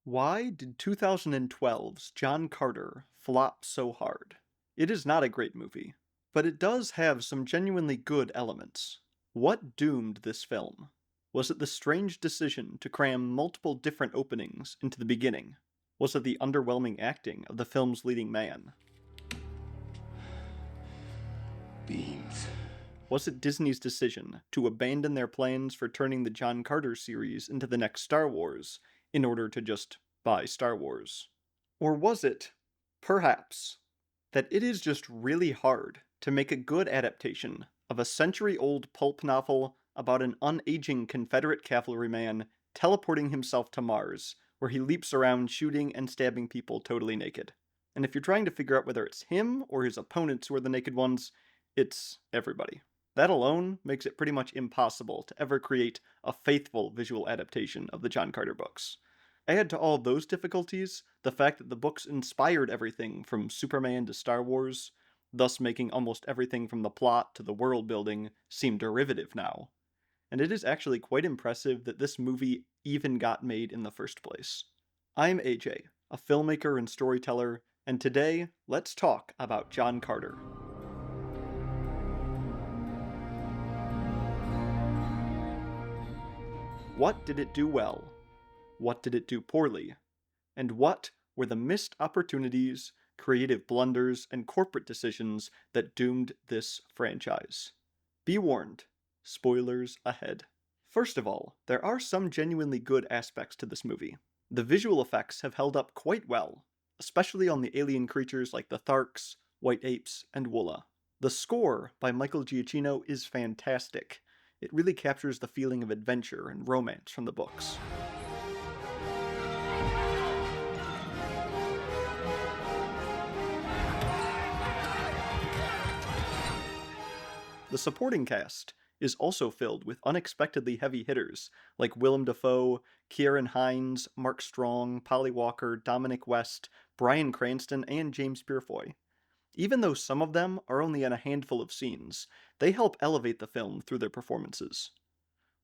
Why did 2012's John Carter flop so hard? It is not a great movie, but it does have some genuinely good elements. What doomed this film? Was it the strange decision to cram multiple different openings into the beginning? Was it the underwhelming acting of the film's leading man? Beans. Was it Disney's decision to abandon their plans for turning the John Carter series into the next Star Wars in order to just buy Star Wars? Or was it, perhaps, that it is just really hard to make a good adaptation of a century-old pulp novel about an unaging Confederate cavalryman teleporting himself to Mars, where he leaps around shooting and stabbing people totally naked? And if you're trying to figure out whether it's him or his opponents who are the naked ones, it's everybody. That alone makes it pretty much impossible to ever create a faithful visual adaptation of the John Carter books. Add to all those difficulties the fact that the books inspired everything from Superman to Star Wars, thus making almost everything from the plot to the world building seem derivative now. And it is actually quite impressive that this movie even got made in the first place. I'm AJ, a filmmaker and storyteller, and today let's talk about John Carter. What did it do well? What did it do poorly? And what were the missed opportunities, creative blunders, and corporate decisions that doomed this franchise? Be warned, spoilers ahead. First of all, there are some genuinely good aspects to this movie. The visual effects have held up quite well, especially on the alien creatures like the Tharks, White Apes, and Woola. The score by Michael Giacchino is fantastic. It really captures the feeling of adventure and romance from the books. The supporting cast is also filled with unexpectedly heavy hitters like Willem Dafoe, Kieran Hines, Mark Strong, Polly Walker, Dominic West, Bryan Cranston, and James Purefoy. Even though some of them are only in a handful of scenes, they help elevate the film through their performances.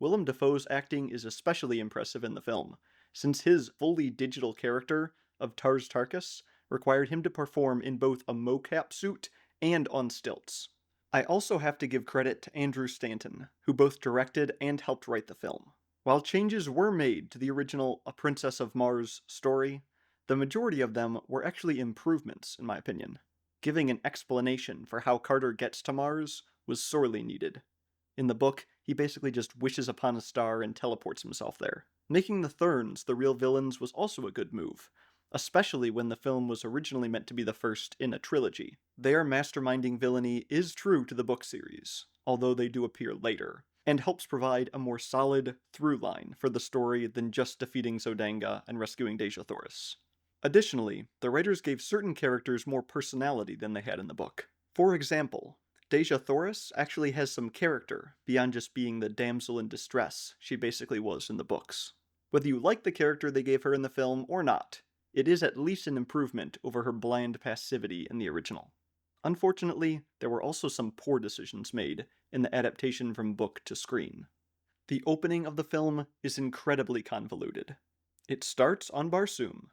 Willem Dafoe's acting is especially impressive in the film, since his fully digital character of Tars Tarkas required him to perform in both a mocap suit and on stilts. I also have to give credit to Andrew Stanton, who both directed and helped write the film. While changes were made to the original A Princess of Mars story, the majority of them were actually improvements, in my opinion. Giving an explanation for how Carter gets to Mars was sorely needed. In the book, he basically just wishes upon a star and teleports himself there. Making the Therns the real villains was also a good move, especially when the film was originally meant to be the first in a trilogy. Their masterminding villainy is true to the book series, although they do appear later, and helps provide a more solid through line for the story than just defeating Zodanga and rescuing Dejah Thoris. Additionally, the writers gave certain characters more personality than they had in the book. For example, Dejah Thoris actually has some character beyond just being the damsel in distress she basically was in the books. Whether you like the character they gave her in the film or not, it is at least an improvement over her bland passivity in the original. Unfortunately, there were also some poor decisions made in the adaptation from book to screen. The opening of the film is incredibly convoluted. It starts on Barsoom,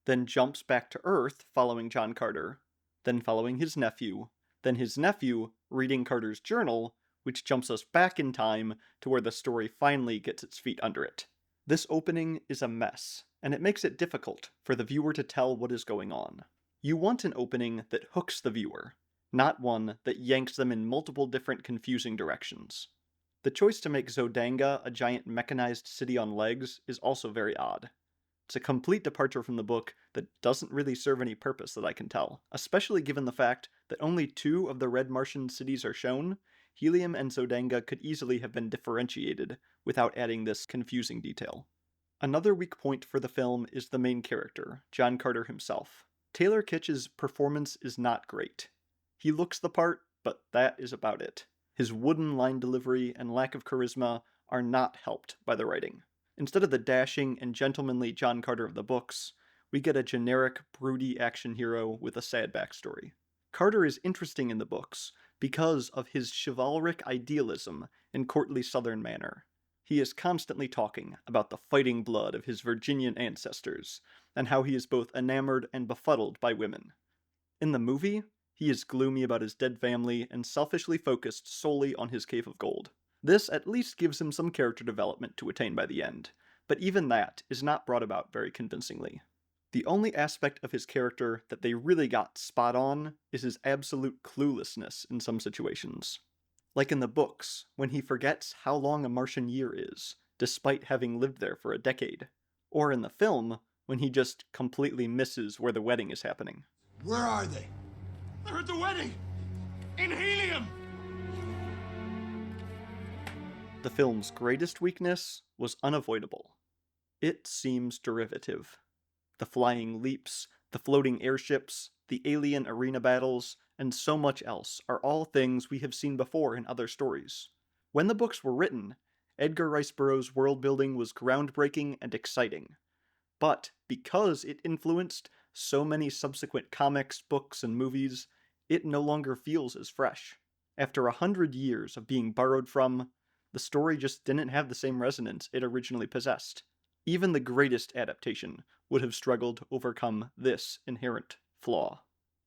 then jumps back to Earth following John Carter, then following his nephew, then his nephew reading Carter's journal, which jumps us back in time to where the story finally gets its feet under it. This opening is a mess, and it makes it difficult for the viewer to tell what is going on. You want an opening that hooks the viewer, not one that yanks them in multiple different confusing directions. The choice to make Zodanga a giant mechanized city on legs is also very odd. It's a complete departure from the book that doesn't really serve any purpose that I can tell, especially given the fact that only two of the red Martian cities are shown. Helium and Zodanga could easily have been differentiated without adding this confusing detail. Another weak point for the film is the main character, John Carter himself. Taylor Kitsch's performance is not great. He looks the part, but that is about it. His wooden line delivery and lack of charisma are not helped by the writing. Instead of the dashing and gentlemanly John Carter of the books, we get a generic, broody action hero with a sad backstory. Carter is interesting in the books because of his chivalric idealism and courtly southern manner. He is constantly talking about the fighting blood of his Virginian ancestors, and how he is both enamored and befuddled by women. In the movie, he is gloomy about his dead family and selfishly focused solely on his cave of gold. This at least gives him some character development to attain by the end, but even that is not brought about very convincingly. The only aspect of his character that they really got spot on is his absolute cluelessness in some situations. Like in the books, when he forgets how long a Martian year is, despite having lived there for a decade. Or in the film, when he just completely misses where the wedding is happening. Where are they? They're at the wedding! In helium! The film's greatest weakness was unavoidable. It seems derivative. The flying leaps, the floating airships, the alien arena battles, and so much else are all things we have seen before in other stories. When the books were written, Edgar Rice Burroughs' world building was groundbreaking and exciting. But because it influenced so many subsequent comics, books, and movies, it no longer feels as fresh. After 100 years of being borrowed from, the story just didn't have the same resonance it originally possessed. Even the greatest adaptation would have struggled to overcome this inherent flaw.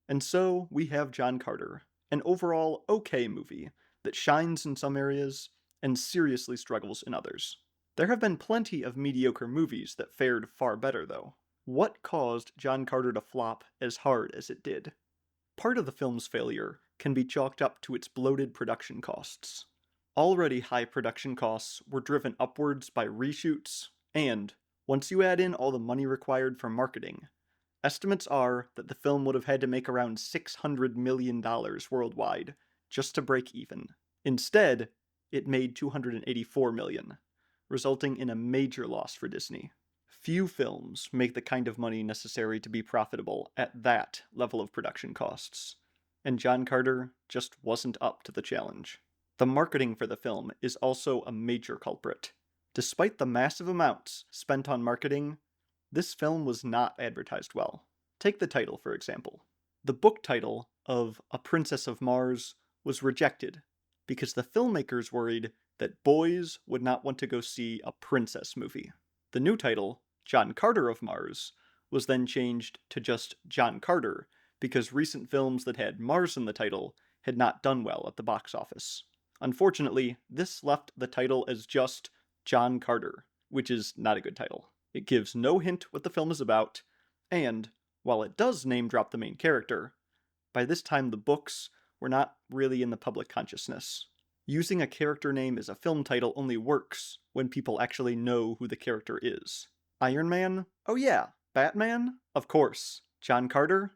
And so we have John Carter, an overall okay movie that shines in some areas and seriously struggles in others. There have been plenty of mediocre movies that fared far better, though. What caused John Carter to flop as hard as it did? Part of the film's failure can be chalked up to its bloated production costs. Already high production costs were driven upwards by reshoots, and, once you add in all the money required for marketing, estimates are that the film would have had to make around $600 million worldwide just to break even. Instead, it made $284 million, resulting in a major loss for Disney. Few films make the kind of money necessary to be profitable at that level of production costs, and John Carter just wasn't up to the challenge. The marketing for the film is also a major culprit. Despite the massive amounts spent on marketing, this film was not advertised well. Take the title, for example. The book title of A Princess of Mars was rejected because the filmmakers worried that boys would not want to go see a princess movie. The new title, John Carter of Mars, was then changed to just John Carter because recent films that had Mars in the title had not done well at the box office. Unfortunately, this left the title as just John Carter, which is not a good title. It gives no hint what the film is about, and, while it does name drop the main character, by this time the books were not really in the public consciousness. Using a character name as a film title only works when people actually know who the character is. Iron Man? Oh yeah. Batman? Of course. John Carter?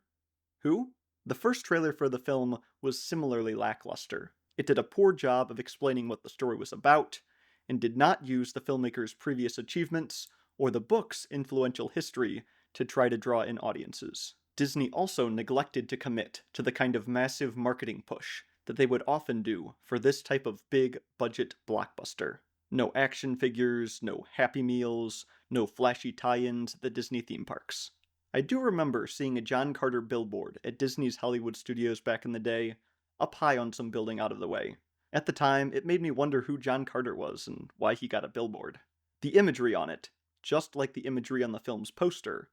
Who? The first trailer for the film was similarly lackluster. It did a poor job of explaining what the story was about, and did not use the filmmaker's previous achievements or the book's influential history to try to draw in audiences. Disney also neglected to commit to the kind of massive marketing push that they would often do for this type of big budget blockbuster. No action figures, no Happy Meals, no flashy tie-ins at the Disney theme parks. I do remember seeing a John Carter billboard at Disney's Hollywood Studios back in the day, up high on some building out of the way. At the time, it made me wonder who John Carter was and why he got a billboard. The imagery on it, just like the imagery on the film's poster,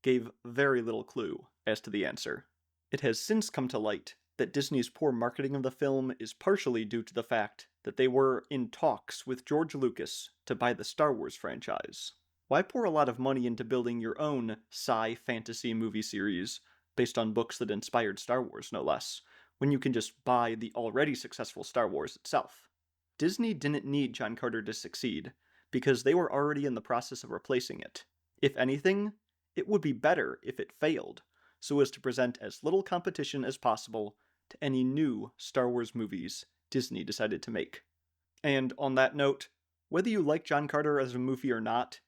gave very little clue as to the answer. It has since come to light that Disney's poor marketing of the film is partially due to the fact that they were in talks with George Lucas to buy the Star Wars franchise. Why pour a lot of money into building your own sci-fantasy movie series based on books that inspired Star Wars, no less, when you can just buy the already successful Star Wars itself? Disney didn't need John Carter to succeed, because they were already in the process of replacing it. If anything, it would be better if it failed, so as to present as little competition as possible to any new Star Wars movies Disney decided to make. And on that note, whether you like John Carter as a movie or not,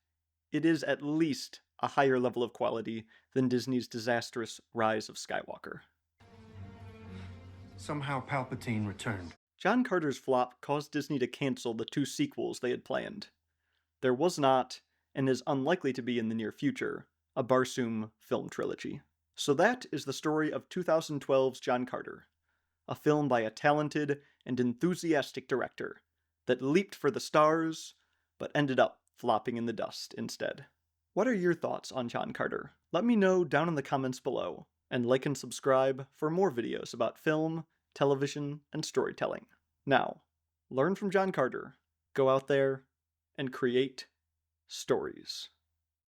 it is at least a higher level of quality than Disney's disastrous Rise of Skywalker. Somehow Palpatine returned. John Carter's flop caused Disney to cancel the 2 sequels they had planned. There was not, and is unlikely to be in the near future, a Barsoom film trilogy. So that is the story of 2012's John Carter, a film by a talented and enthusiastic director that leaped for the stars, but ended up flopping in the dust instead. What are your thoughts on John Carter? Let me know down in the comments below, and like and subscribe for more videos about film, television, and storytelling. Now, learn from John Carter, go out there, and create stories.